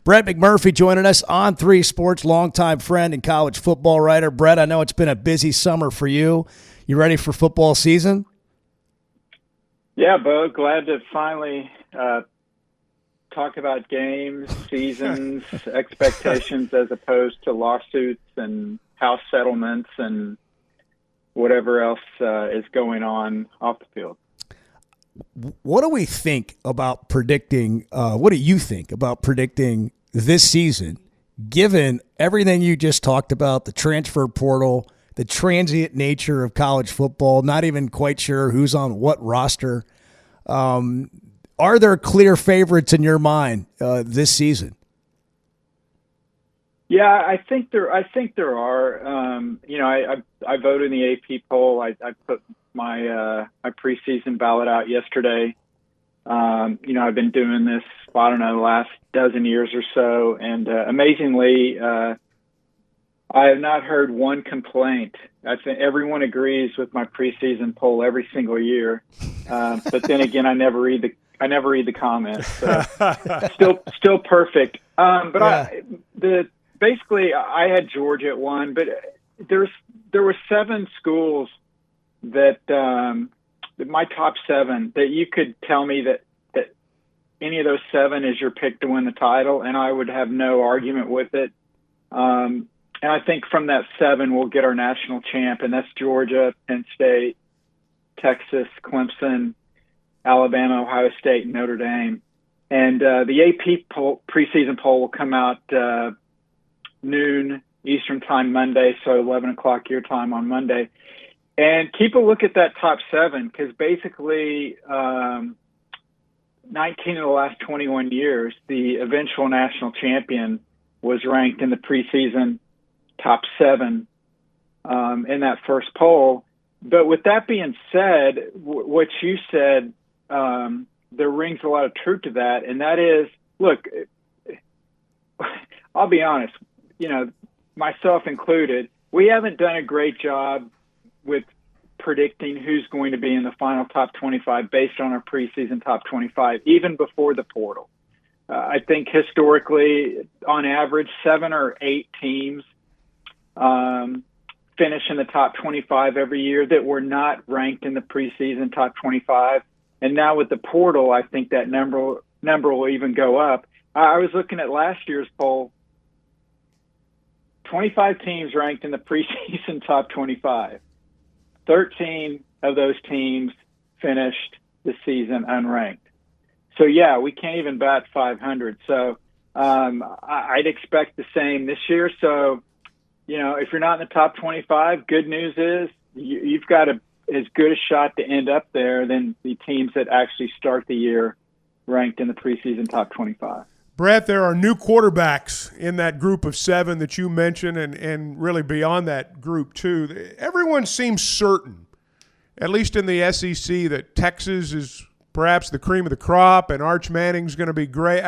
Brett McMurphy joining us, On3's Sports, longtime friend and college football writer. Brett, I know it's been a busy summer for you. You ready for football season? Yeah, Bo, glad to finally talk about games, seasons, expectations, as opposed to lawsuits and house settlements and whatever else is going on off the field. What do we think about predicting? What do you think about predicting this season, given everything you just talked about, the transfer portal, the transient nature of college football, not even quite sure who's on what roster? Are there clear favorites in your mind this season? Yeah, I think there are. I voted in the AP poll. I put my preseason ballot out yesterday. I've been doing this, I don't know, the last dozen years or so, and amazingly, I have not heard one complaint. I think everyone agrees with my preseason poll every single year. But then again, I never read the comments. So still perfect. Basically, I had Georgia at 1, but there were 7 schools that my top 7 that you could tell me that any of those 7 is your pick to win the title, and I would have no argument with it. And I think from that 7, we'll get our national champ, and that's Georgia, Penn State, Texas, Clemson, Alabama, Ohio State, and Notre Dame. And the AP preseason poll will come out noon Eastern time Monday, so 11 o'clock your time on Monday. And keep a look at that top 7, because basically 19 of the last 21 years, the eventual national champion was ranked in the preseason top 7 in that first poll. But with that being said, what you said, there rings a lot of truth to that, and that is, look, I'll be honest, myself included, we haven't done a great job with predicting who's going to be in the final top 25 based on our preseason top 25, even before the portal. I think historically, on average, 7 or 8 teams finish in the top 25 every year that were not ranked in the preseason top 25. And now with the portal, I think that number will even go up. I was looking at last year's poll. 25 teams ranked in the preseason top 25. 13 of those teams finished the season unranked. So, yeah, we can't even bat 500. So I'd expect the same this year. So, if you're not in the top 25, good news is you've got as good a shot to end up there than the teams that actually start the year ranked in the preseason top 25. Brett, there are new quarterbacks in that group of 7 that you mentioned, and really beyond that group too. Everyone seems certain, at least in the SEC, that Texas is perhaps the cream of the crop and Arch Manning's going to be great.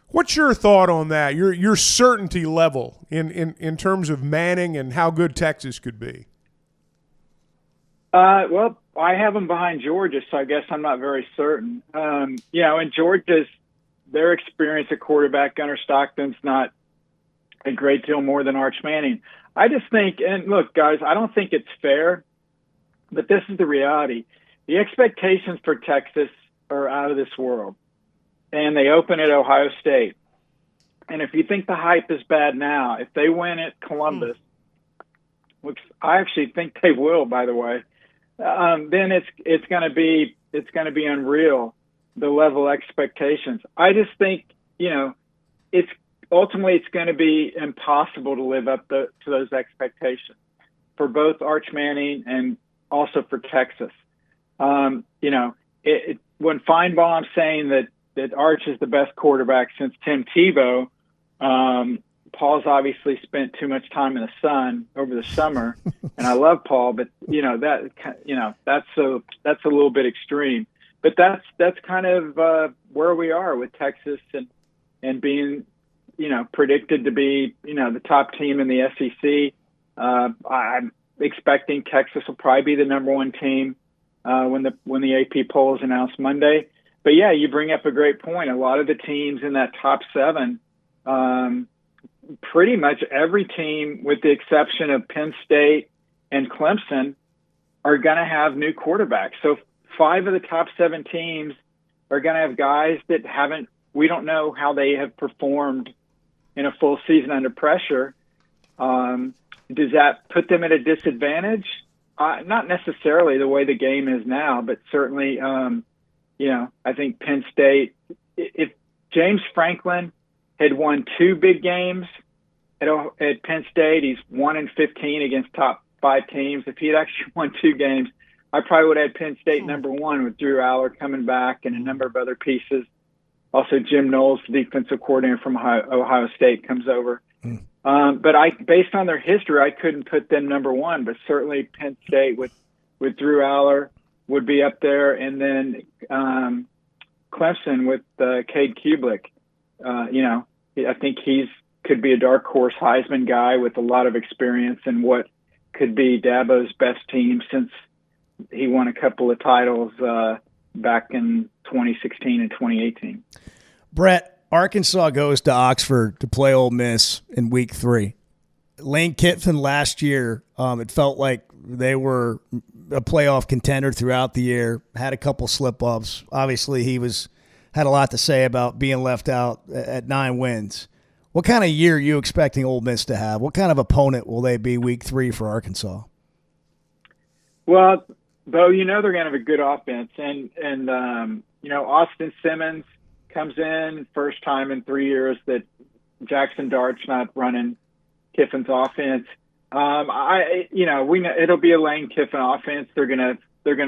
What's your thought on that, your certainty level in terms of Manning and how good Texas could be? Well, I have them behind Georgia, so I guess I'm not very certain. And Georgia's their experience at quarterback, Gunnar Stockton's not a great deal more than Arch Manning. I just think, and look, guys, I don't think it's fair, but this is the reality. The expectations for Texas are out of this world, and they open at Ohio State. And if you think the hype is bad now, if they win at Columbus, which I actually think they will, by the way, then it's going to be unreal, the level of expectations. I just think, it's going to be impossible to live up to those expectations for both Arch Manning and also for Texas. When Feinbaum's saying that Arch is the best quarterback since Tim Tebow, Paul's obviously spent too much time in the sun over the summer, and I love Paul, but that's a little bit extreme. But that's kind of where we are with Texas and being, predicted to be, the top team in the SEC. I'm expecting Texas will probably be the number 1 team when the AP poll is announced Monday. yeah, you bring up a great point. A lot of the teams in that top 7, pretty much every team, with the exception of Penn State and Clemson, are going to have new quarterbacks. So 5 of the top 7 teams are going to have guys that we don't know how they have performed in a full season under pressure. Does that put them at a disadvantage? Not necessarily the way the game is now, but certainly, I think Penn State, if James Franklin had won 2 big games at Penn State, he's 1-15 against top 5 teams. If he had actually won 2 games, I probably would have had Penn State number 1 with Drew Aller coming back and a number of other pieces. Also, Jim Knowles, the defensive coordinator from Ohio State, comes over. But based on their history, I couldn't put them number 1. But certainly Penn State with Drew Aller would be up there, and then Clemson with Cade Kublik. I think could be a dark horse Heisman guy with a lot of experience in what could be Dabo's best team since he won a couple of titles back in 2016 and 2018. Brett, Arkansas goes to Oxford to play Ole Miss in week 3. Lane Kiffin last year, it felt like they were a playoff contender throughout the year, had a couple slip-ups. Obviously, he had a lot to say about being left out at 9 wins. What kind of year are you expecting Ole Miss to have? What kind of opponent will they be week 3 for Arkansas? Well, Bo, they're going to have a good offense. And Austin Simmons comes in, first time in 3 years that Jackson Dart's not running Kiffin's offense. We know it'll be a Lane Kiffin offense. They're gonna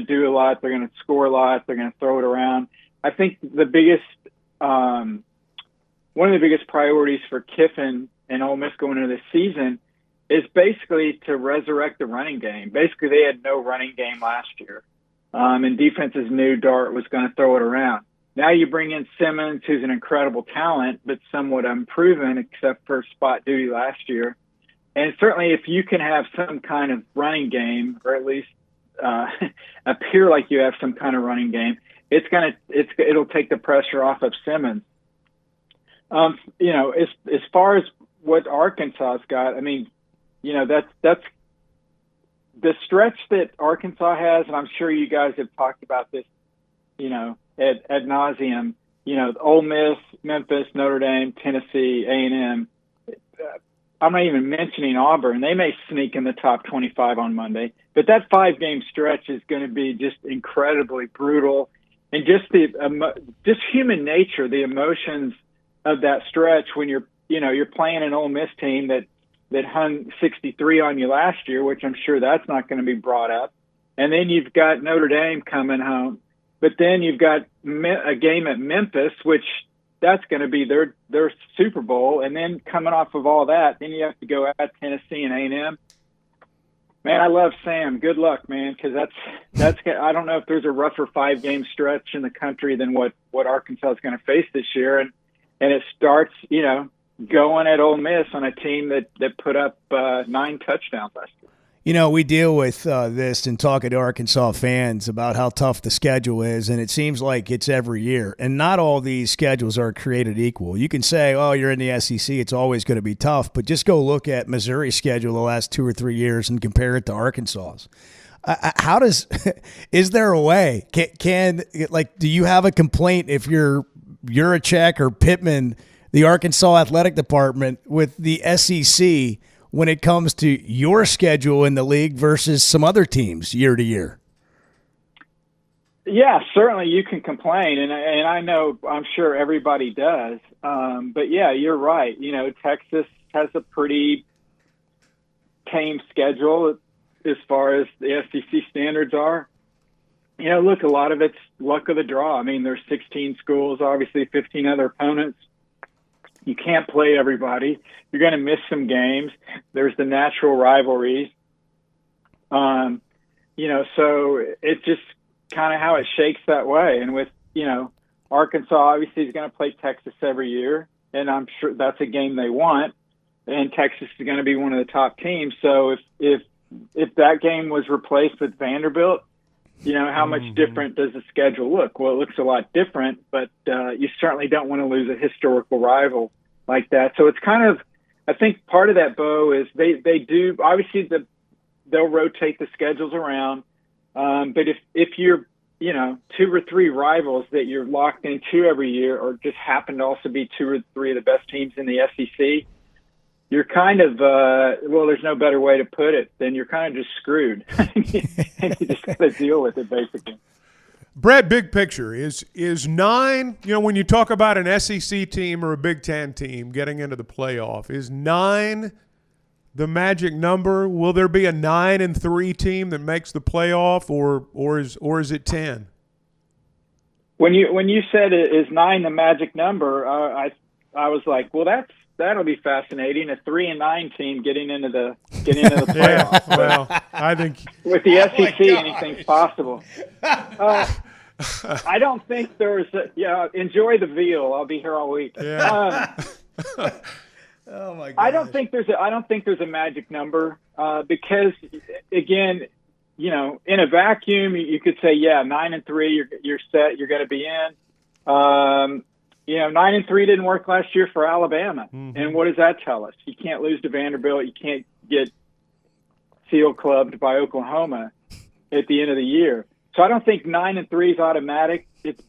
do a lot. They're gonna score a lot. They're gonna throw it around. I think one of the biggest priorities for Kiffin and Ole Miss going into this season is basically to resurrect the running game. Basically, they had no running game last year, and defenses knew Dart was going to throw it around. Now you bring in Simmons, who's an incredible talent, but somewhat unproven except for spot duty last year. And certainly if you can have some kind of running game, or at least appear like you have some kind of running game, it'll take the pressure off of Simmons. As far as what Arkansas's got, that's the stretch that Arkansas has, and I'm sure you guys have talked about this, ad nauseum. Ole Miss, Memphis, Notre Dame, Tennessee, A&M. I'm not even mentioning Auburn. They may sneak in the top 25 on Monday, but that 5-game stretch is going to be just incredibly brutal, and just human nature, the emotions of that stretch when you're playing an Ole Miss team that hung 63 on you last year, which I'm sure that's not going to be brought up, and then you've got Notre Dame coming home. But then you've got a game at Memphis, which that's going to be their Super Bowl. And then coming off of all that, then you have to go at Tennessee and A&M. Man, I love Sam. Good luck, man, because that's I don't know if there's a rougher 5-game stretch in the country than what Arkansas is going to face this year. And it starts, going at Ole Miss on a team that put up 9 touchdowns last year. We deal with this and talking to Arkansas fans about how tough the schedule is, and it seems like it's every year. And not all these schedules are created equal. You can say, oh, you're in the SEC, it's always going to be tough, but just go look at Missouri's schedule the last 2 or 3 years and compare it to Arkansas's. Is there a way? Do you have a complaint if you're Yurachek or Pittman, the Arkansas athletic department, with the SEC when it comes to your schedule in the league versus some other teams year to year? Yeah, certainly you can complain, and I know, I'm sure everybody does. But yeah, you're right. Texas has a pretty tame schedule as far as the SEC standards are. Look, a lot of it's luck of the draw. There's 16 schools, obviously 15 other opponents. You can't play everybody. You're going to miss some games. There's the natural rivalries. So it's just kind of how it shakes that way. And with, Arkansas obviously is going to play Texas every year, and I'm sure that's a game they want. And Texas is going to be one of the top teams. So if that game was replaced with Vanderbilt, how much different does the schedule look? Well, it looks a lot different, but you certainly don't want to lose a historical rival like that. So it's kind of, I think part of that, Bo, is they do, obviously they'll rotate the schedules around. But if you're, 2 or 3 rivals that you're locked into every year, or just happen to also be 2 or 3 of the best teams in the SEC, you're kind of, there's no better way to put it than you're kind of just screwed. And you just got to deal with it, basically. Brett, big picture, is 9, when you talk about an SEC team or a Big Ten team getting into the playoff, is 9 the magic number? Will there be a 9-3 team that makes the playoff, or is it 10? When you said is 9 the magic number, I was like, well, that'll be fascinating. A 3-9 team getting into the playoff. Yeah, well, I think with the SEC, anything's possible. I don't think there's enjoy the veal. I'll be here all week. Yeah. Oh my God! I don't think there's a magic number because, again, in a vacuum, you could say 9-3, you're set, you're going to be in. 9-3 didn't work last year for Alabama, and what does that tell us? You can't lose to Vanderbilt. You can't get seal clubbed by Oklahoma at the end of the year. So I don't think 9-3 is automatic. It's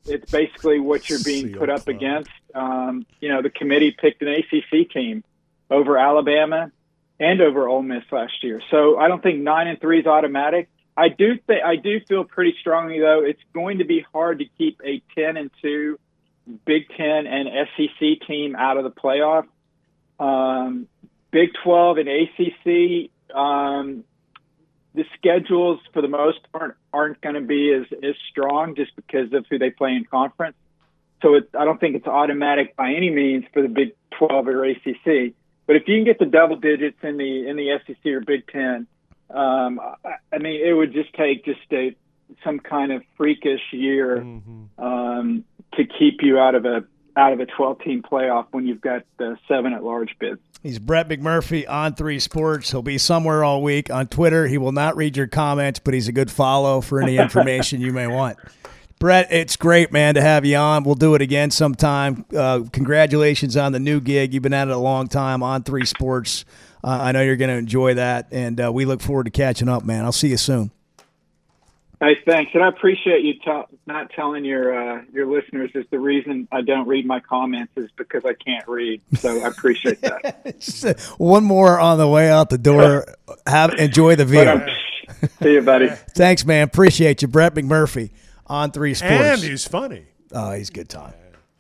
it's basically what you're being put up against. The committee picked an ACC team over Alabama and over Ole Miss last year. So I don't think 9-3 is automatic. I do feel pretty strongly, though, it's going to be hard to keep a 10-2 Big Ten and SEC team out of the playoff. Big 12 and ACC, the schedules for the most part aren't going to be as strong just because of who they play in conference. So I don't think it's automatic by any means for the Big 12 or ACC. But if you can get the double digits in the SEC or Big Ten, it would just take some kind of freakish year to keep you out of a 12-team playoff when you've got 7 at-large bids. He's Brett McMurphy on 3's Sports. He'll be somewhere all week on Twitter. He will not read your comments, but he's a good follow for any information you may want. Brett, it's great, man, to have you on. We'll do it again sometime. Congratulations on the new gig. You've been at it a long time on 3 Sports. I know you're going to enjoy that, and we look forward to catching up, man. I'll see you soon. Hey, thanks, and I appreciate you not telling your listeners is the reason I don't read my comments is because I can't read. So I appreciate that. One more on the way out the door. Enjoy the veal. See you, buddy. Thanks, man. Appreciate you, Brett McMurphy on 3 Sports. And he's funny. Oh, he's a good time.